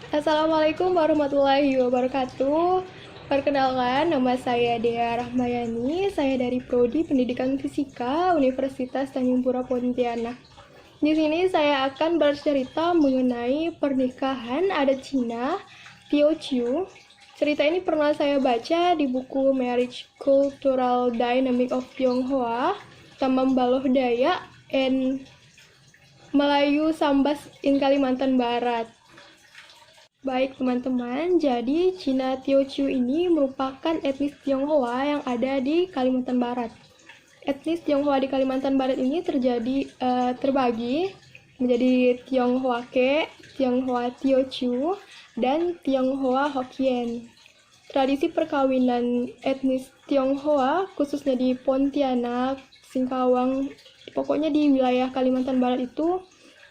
Assalamualaikum warahmatullahi wabarakatuh. Perkenalkan, nama saya Dea Rahmayani. Saya dari Prodi Pendidikan Fisika Universitas Tanjung Pura Pontianak. Di sini saya akan bercerita mengenai pernikahan adat Cina, Teochew. Cerita ini pernah saya baca di buku Marriage Cultural Dynamic of Tionghoa, Tamam Baloh Dayak, and Melayu Sambas in Kalimantan Barat. Baik teman-teman, jadi Cina Teochew ini merupakan etnis Tionghoa yang ada di Kalimantan Barat. Etnis Tionghoa di Kalimantan Barat ini terbagi menjadi Tionghoa Ke, Tionghoa Teochew, dan Tionghoa Hokkien. Tradisi perkawinan etnis Tionghoa, khususnya di Pontianak, Singkawang, pokoknya di wilayah Kalimantan Barat itu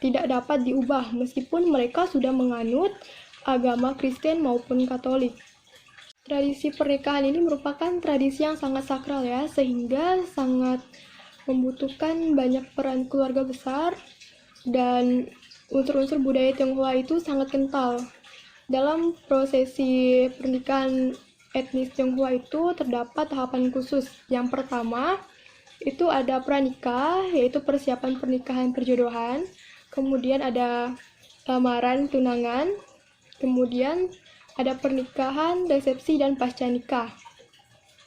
tidak dapat diubah meskipun mereka sudah menganut agama Kristen maupun Katolik. Tradisi pernikahan ini merupakan tradisi yang sangat sakral ya, sehingga sangat membutuhkan banyak peran keluarga besar dan unsur-unsur budaya Tionghoa itu sangat kental. Dalam prosesi pernikahan etnis Tionghoa itu terdapat tahapan khusus. Yang pertama, itu ada pranikah, yaitu persiapan pernikahan perjodohan. Kemudian ada lamaran tunangan. Kemudian ada pernikahan, resepsi, dan pasca nikah.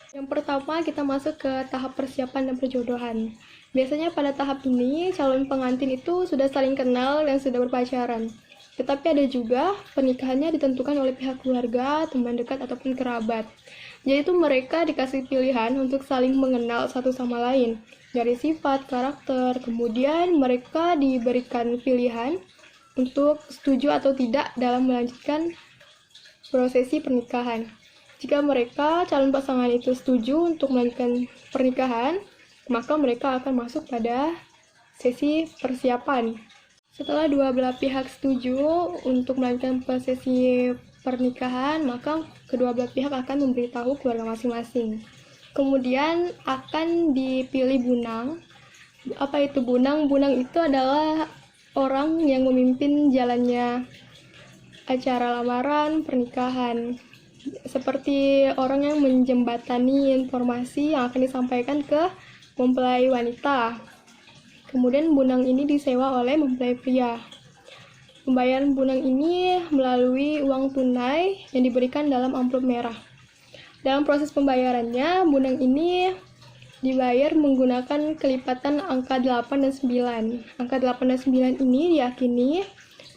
Yang pertama kita masuk ke tahap persiapan dan perjodohan. Biasanya pada tahap ini calon pengantin itu sudah saling kenal dan sudah berpacaran. Tetapi ada juga pernikahannya ditentukan oleh pihak keluarga, teman dekat, ataupun kerabat. Jadi itu mereka dikasih pilihan untuk saling mengenal satu sama lain dari sifat, karakter. Kemudian mereka diberikan pilihan untuk setuju atau tidak dalam melanjutkan prosesi pernikahan. Jika mereka, calon pasangan itu setuju untuk melanjutkan pernikahan, maka mereka akan masuk pada sesi persiapan. Setelah dua belah pihak setuju untuk melanjutkan prosesi pernikahan, maka kedua belah pihak akan memberitahu keluarga masing-masing. Kemudian akan dipilih bunang. Apa itu bunang? Bunang itu adalah orang yang memimpin jalannya acara lamaran, pernikahan. Seperti orang yang menjembatani informasi yang akan disampaikan ke mempelai wanita. Kemudian bunang ini disewa oleh mempelai pria. Pembayaran bunang ini melalui uang tunai yang diberikan dalam amplop merah. Dalam proses pembayarannya, bunang ini dibayar menggunakan kelipatan angka 8 dan 9. Angka 8 dan 9 ini diyakini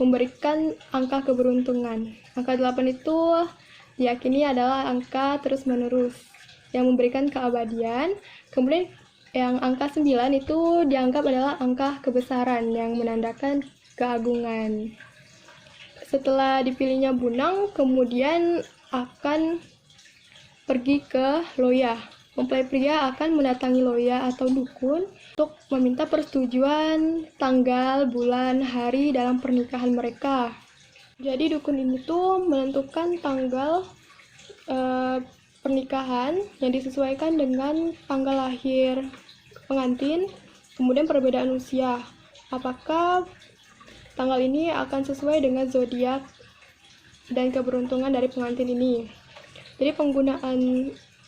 memberikan angka keberuntungan. Angka 8 itu diyakini adalah angka terus-menerus yang memberikan keabadian. Kemudian yang angka 9 itu dianggap adalah angka kebesaran yang menandakan keagungan. Setelah dipilihnya bunang, kemudian akan pergi ke loyah. Mempelai pria akan mendatangi loya atau dukun untuk meminta persetujuan tanggal, bulan, hari dalam pernikahan mereka. Jadi dukun ini tuh menentukan tanggal pernikahan yang disesuaikan dengan tanggal lahir pengantin, kemudian perbedaan usia. Apakah tanggal ini akan sesuai dengan zodiak dan keberuntungan dari pengantin ini. Jadi penggunaan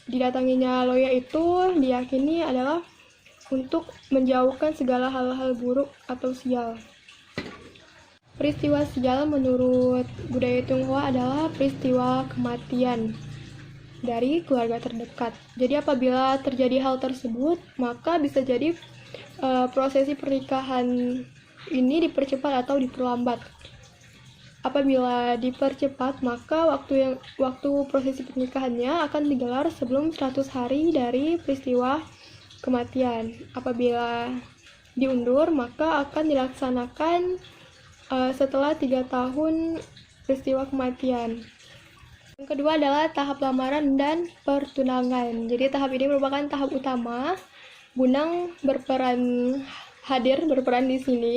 didatanginya loya itu diyakini adalah untuk menjauhkan segala hal-hal buruk atau sial. Peristiwa sial menurut budaya Tionghoa adalah peristiwa kematian dari keluarga terdekat. Jadi apabila terjadi hal tersebut, maka bisa jadi prosesi pernikahan ini dipercepat atau diperlambat. Apabila dipercepat, maka waktu prosesi pernikahannya akan digelar sebelum 100 hari dari peristiwa kematian. Apabila diundur, maka akan dilaksanakan setelah 3 tahun peristiwa kematian. Yang kedua adalah tahap lamaran dan pertunangan. Jadi tahap ini merupakan tahap utama. Bunang berperan di sini.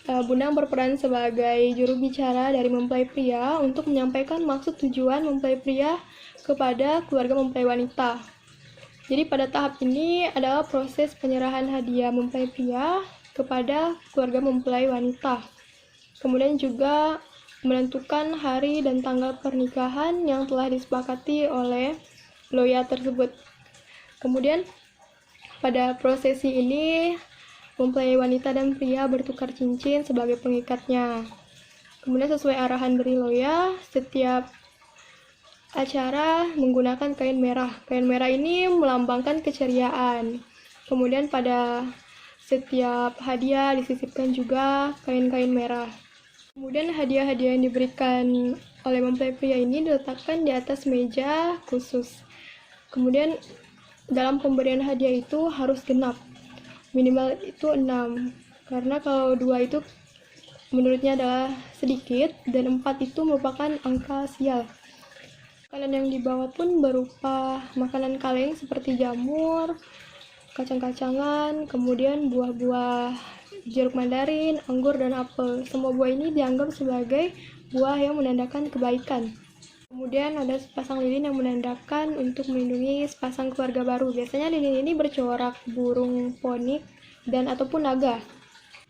Bunang berperan sebagai juru bicara dari mempelai pria untuk menyampaikan maksud tujuan mempelai pria kepada keluarga mempelai wanita. Jadi pada tahap ini adalah proses penyerahan hadiah mempelai pria kepada keluarga mempelai wanita. Kemudian juga menentukan hari dan tanggal pernikahan yang telah disepakati oleh loya tersebut. Kemudian pada prosesi ini mempelai wanita dan pria bertukar cincin sebagai pengikatnya. Kemudian sesuai arahan dari loya, setiap acara menggunakan kain merah. Kain merah ini melambangkan keceriaan. Kemudian pada setiap hadiah disisipkan juga kain-kain merah. Kemudian hadiah-hadiah yang diberikan oleh mempelai pria ini diletakkan di atas meja khusus. Kemudian dalam pemberian hadiah itu harus genap. Minimal itu 6. Karena kalau 2 itu menurutnya adalah sedikit dan 4 itu merupakan angka sial. Makanan yang dibawa pun berupa makanan kaleng seperti jamur, kacang-kacangan, kemudian buah-buah jeruk mandarin, anggur, dan apel. Semua buah ini dianggap sebagai buah yang menandakan kebaikan. Kemudian ada sepasang lilin yang menandakan untuk melindungi sepasang keluarga baru. Biasanya lilin ini bercorak burung ponik dan ataupun naga.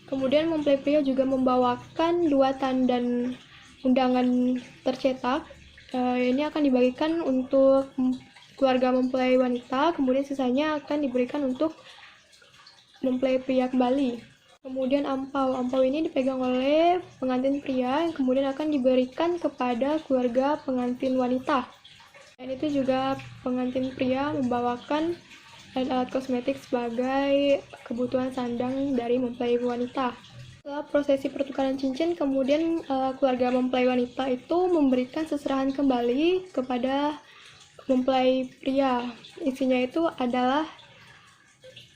Kemudian mempelai pria juga membawakan 2 tandan undangan tercetak. Ini akan dibagikan untuk keluarga mempelai wanita, kemudian sisanya akan diberikan untuk mempelai pria kembali. Kemudian ampau ini dipegang oleh pengantin pria yang kemudian akan diberikan kepada keluarga pengantin wanita. Dan itu juga pengantin pria membawakan alat kosmetik sebagai kebutuhan sandang dari mempelai wanita. Setelah prosesi pertukaran cincin, kemudian keluarga mempelai wanita itu memberikan seserahan kembali kepada mempelai pria. Isinya itu adalah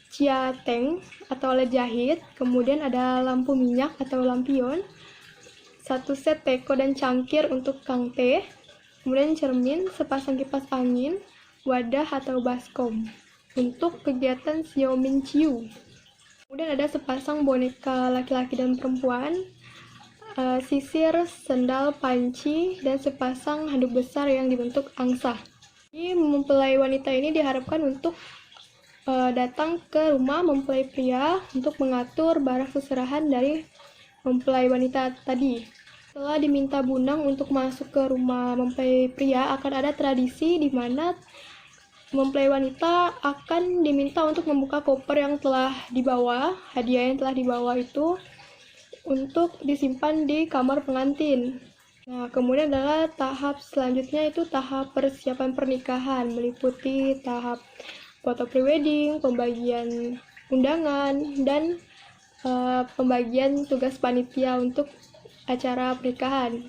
ciateng atau alat jahit, kemudian ada lampu minyak atau lampion, 1 set teko dan cangkir untuk kangte, kemudian cermin, sepasang kipas angin, wadah atau baskom untuk kegiatan siomin ciu. Kemudian ada sepasang boneka laki-laki dan perempuan, sisir, sendal, panci, dan sepasang handuk besar yang dibentuk angsa. Jadi mempelai wanita ini diharapkan untuk datang ke rumah mempelai pria untuk mengatur barang seserahan dari mempelai wanita tadi. Setelah diminta bunang untuk masuk ke rumah mempelai pria, akan ada tradisi di mana mempelai wanita akan diminta untuk membuka koper yang telah dibawa, hadiah yang telah dibawa itu untuk disimpan di kamar pengantin. Nah, kemudian adalah tahap selanjutnya itu tahap persiapan pernikahan, meliputi tahap foto prewedding, pembagian undangan, dan pembagian tugas panitia untuk acara pernikahan.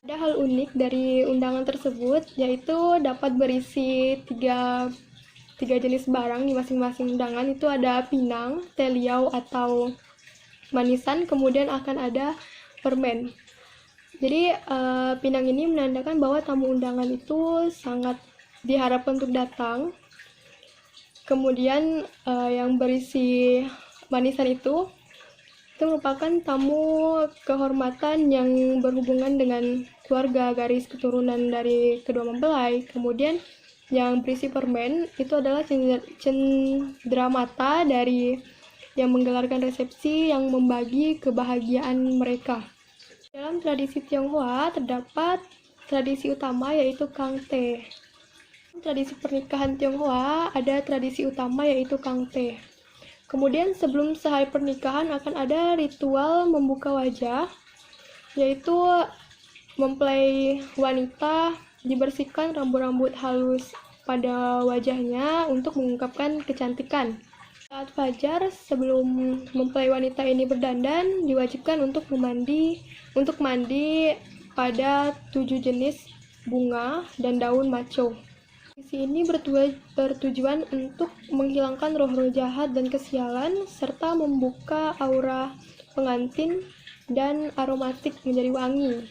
Ada hal unik dari undangan tersebut, yaitu dapat berisi tiga jenis barang di masing-masing undangan. Itu ada pinang, teh liau atau manisan, kemudian akan ada permen. Jadi pinang ini menandakan bahwa tamu undangan itu sangat diharapkan untuk datang. Kemudian yang berisi manisan itu merupakan tamu kehormatan yang berhubungan dengan keluarga garis keturunan dari kedua mempelai. Kemudian yang berisi permen itu adalah cenderamata dari yang menggelarkan resepsi yang membagi kebahagiaan mereka. Dalam tradisi Tionghoa terdapat tradisi utama yaitu kangte. Tradisi pernikahan Tionghoa ada tradisi utama yaitu kangte. Kemudian sebelum sehari pernikahan akan ada ritual membuka wajah, yaitu mempelai wanita dibersihkan rambut-rambut halus pada wajahnya untuk mengungkapkan kecantikan. Saat fajar, sebelum mempelai wanita ini berdandan, diwajibkan untuk mandi pada 7 jenis bunga dan daun maco. Tradisi ini bertujuan untuk menghilangkan roh-roh jahat dan kesialan, serta membuka aura pengantin dan aromatik menjadi wangi.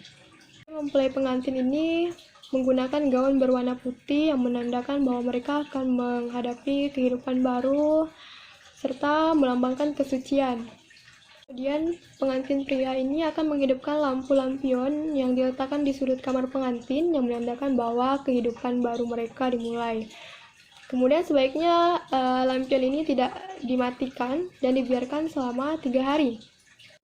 Mempelai pengantin ini menggunakan gaun berwarna putih yang menandakan bahwa mereka akan menghadapi kehidupan baru, serta melambangkan kesucian. Kemudian pengantin pria ini akan menghidupkan lampu lampion yang diletakkan di sudut kamar pengantin yang menandakan bahwa kehidupan baru mereka dimulai. Kemudian sebaiknya lampion ini tidak dimatikan dan dibiarkan selama 3 hari.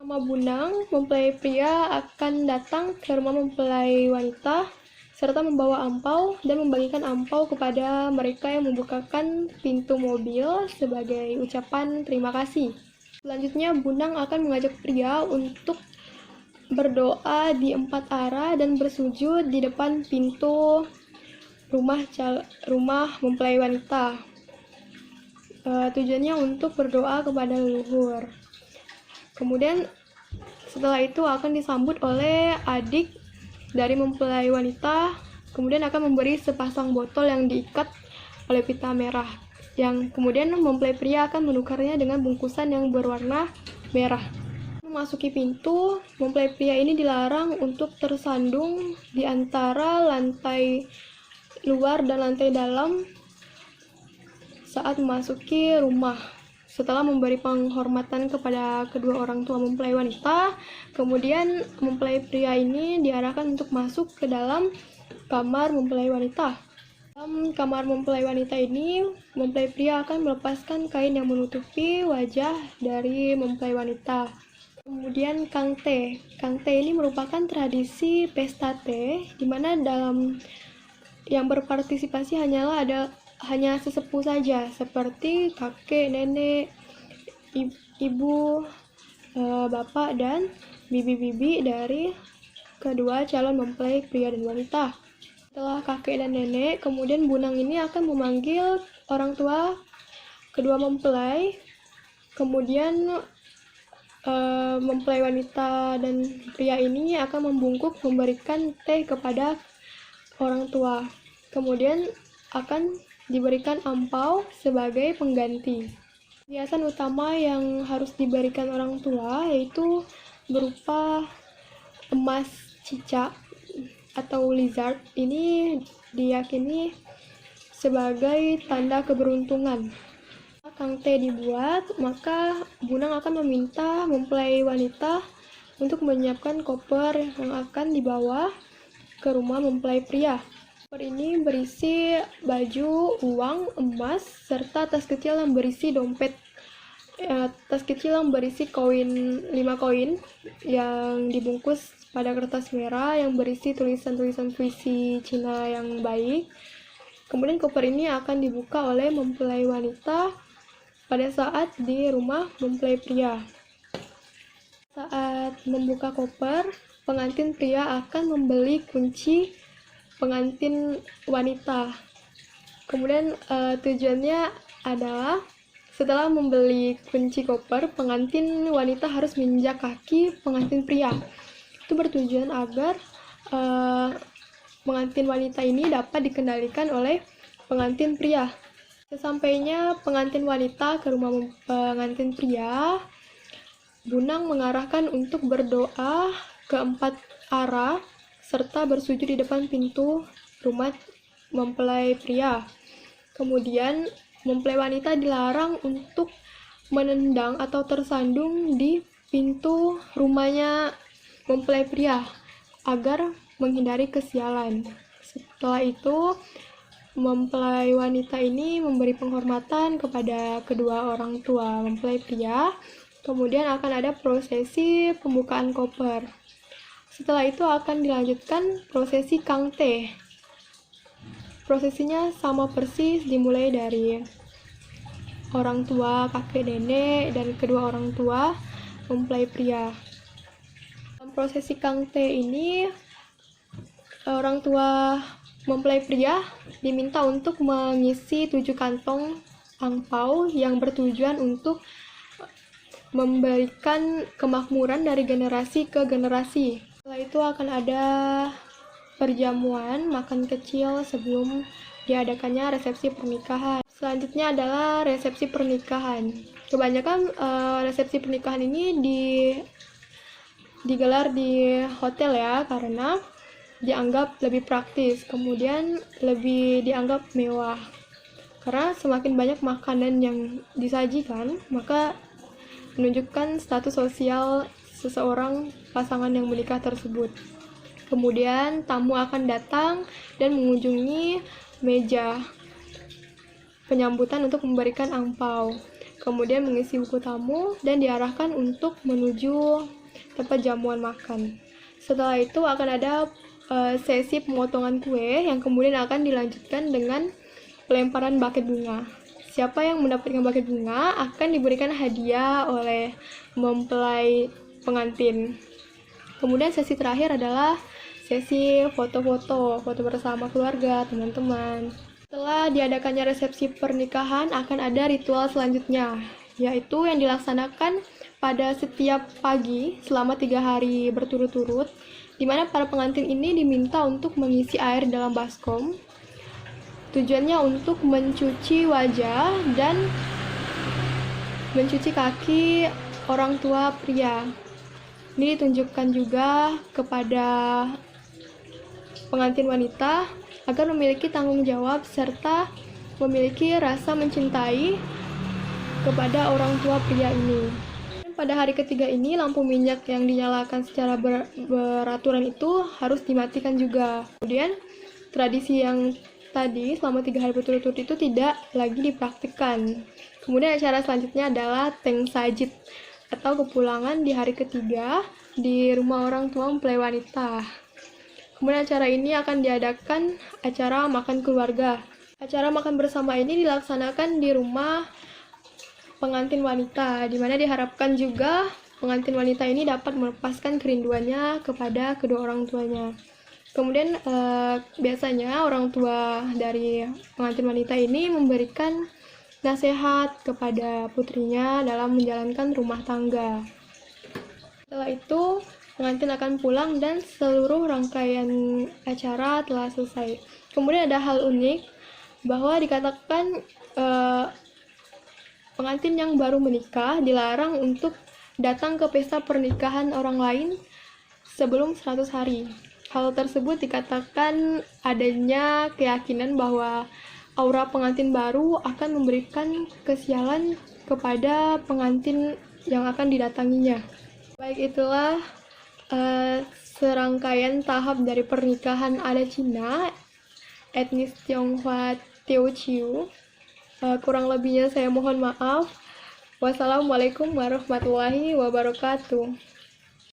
Sama Bunang, mempelai pria akan datang ke rumah mempelai wanita serta membawa ampau dan membagikan ampau kepada mereka yang membukakan pintu mobil sebagai ucapan terima kasih. Selanjutnya, Bunang akan mengajak pria untuk berdoa di 4 arah dan bersujud di depan pintu rumah mempelai wanita. Tujuannya untuk berdoa kepada leluhur. Kemudian setelah itu akan disambut oleh adik dari mempelai wanita, kemudian akan memberi sepasang botol yang diikat oleh pita merah, yang kemudian mempelai pria akan menukarnya dengan bungkusan yang berwarna merah. Memasuki pintu, mempelai pria ini dilarang untuk tersandung di antara lantai luar dan lantai dalam saat memasuki rumah. Setelah memberi penghormatan kepada kedua orang tua mempelai wanita, kemudian mempelai pria ini diarahkan untuk masuk ke dalam kamar mempelai wanita. Dalam kamar mempelai wanita ini, mempelai pria akan melepaskan kain yang menutupi wajah dari mempelai wanita. Kemudian kangte. Kangte ini merupakan tradisi pesta teh, di mana dalam yang berpartisipasi hanya sesepuh saja, seperti kakek, nenek, ibu, bapak, dan bibi-bibi dari kedua calon mempelai pria dan wanita. Setelah kakek dan nenek, kemudian Bunang ini akan memanggil orang tua kedua mempelai, kemudian mempelai wanita dan pria ini akan memberikan teh kepada orang tua. Kemudian akan diberikan ampau sebagai pengganti. Hiasan utama yang harus diberikan orang tua yaitu berupa emas cicak atau lizard. Ini diyakini sebagai tanda keberuntungan. Kangte dibuat, maka Bunang akan meminta mempelai wanita untuk menyiapkan koper yang akan dibawa ke rumah mempelai pria. Koper ini berisi baju, uang, emas, serta tas kecil yang berisi dompet. Tas kecil yang berisi 5 koin yang dibungkus pada kertas merah yang berisi tulisan-tulisan puisi Cina yang baik. Kemudian koper ini akan dibuka oleh mempelai wanita pada saat di rumah mempelai pria. Saat membuka koper, pengantin pria akan membeli kunci pengantin wanita. Kemudian tujuannya adalah setelah membeli kunci koper, pengantin wanita harus menginjak kaki pengantin pria. Itu bertujuan agar pengantin wanita ini dapat dikendalikan oleh pengantin pria. Sesampainya pengantin wanita ke rumah pengantin pria, Bunang mengarahkan untuk berdoa ke 4 arah serta bersujud di depan pintu rumah mempelai pria. Kemudian, mempelai wanita dilarang untuk menendang atau tersandung di pintu rumahnya mempelai pria agar menghindari kesialan. Setelah itu, mempelai wanita ini memberi penghormatan kepada kedua orang tua mempelai pria. Kemudian akan ada prosesi pembukaan koper. Setelah itu akan dilanjutkan prosesi kangte. Prosesinya sama persis, dimulai dari orang tua, kakek, nenek, dan kedua orang tua mempelai pria. Dalam prosesi kangte ini, orang tua mempelai pria diminta untuk mengisi 7 kantong angpau yang bertujuan untuk memberikan kemakmuran dari generasi ke generasi. Setelah itu akan ada perjamuan makan kecil sebelum diadakannya resepsi pernikahan. Selanjutnya adalah resepsi pernikahan. Kebanyakan resepsi pernikahan ini digelar di hotel ya, karena dianggap lebih praktis, kemudian lebih dianggap mewah. Karena semakin banyak makanan yang disajikan, maka menunjukkan status sosial seseorang pasangan yang menikah tersebut. Kemudian tamu akan datang dan mengunjungi meja penyambutan untuk memberikan angpau. kemudian mengisi buku tamu, dan diarahkan untuk menuju tempat jamuan makan. Setelah itu akan ada sesi pemotongan kue yang kemudian akan dilanjutkan dengan pelemparan buket bunga. Siapa yang mendapatkan buket bunga akan diberikan hadiah oleh mempelai pengantin. Kemudian sesi terakhir adalah sesi foto bersama keluarga, teman-teman. Setelah diadakannya resepsi pernikahan, akan ada ritual selanjutnya, yaitu yang dilaksanakan pada setiap pagi selama 3 hari berturut-turut, di mana para pengantin ini diminta untuk mengisi air dalam baskom. Tujuannya untuk mencuci wajah dan mencuci kaki orang tua pria. Ini ditunjukkan juga kepada pengantin wanita agar memiliki tanggung jawab serta memiliki rasa mencintai kepada orang tua pria ini. Pada hari ketiga ini, lampu minyak yang dinyalakan secara beraturan itu harus dimatikan juga. Kemudian, tradisi yang tadi selama 3 hari berturut-turut itu tidak lagi dipraktikkan. Kemudian acara selanjutnya adalah Teng Sajid atau kepulangan di hari ketiga di rumah orang tua mempelai wanita. Kemudian acara ini akan diadakan acara makan keluarga. Acara makan bersama ini dilaksanakan di rumah pengantin wanita, di mana diharapkan juga pengantin wanita ini dapat melepaskan kerinduannya kepada kedua orang tuanya. Kemudian biasanya orang tua dari pengantin wanita ini memberikan nasihat kepada putrinya dalam menjalankan rumah tangga. Setelah itu, pengantin akan pulang dan seluruh rangkaian acara telah selesai. Kemudian ada hal unik bahwa dikatakan pengantin yang baru menikah dilarang untuk datang ke pesta pernikahan orang lain sebelum 100 hari. Hal tersebut dikatakan adanya keyakinan bahwa aura pengantin baru akan memberikan kesialan kepada pengantin yang akan didatanginya. Baik, itulah serangkaian tahap dari pernikahan adat Cina etnis Tionghoa Teochew. Kurang lebihnya saya mohon maaf. Wassalamualaikum warahmatullahi wabarakatuh.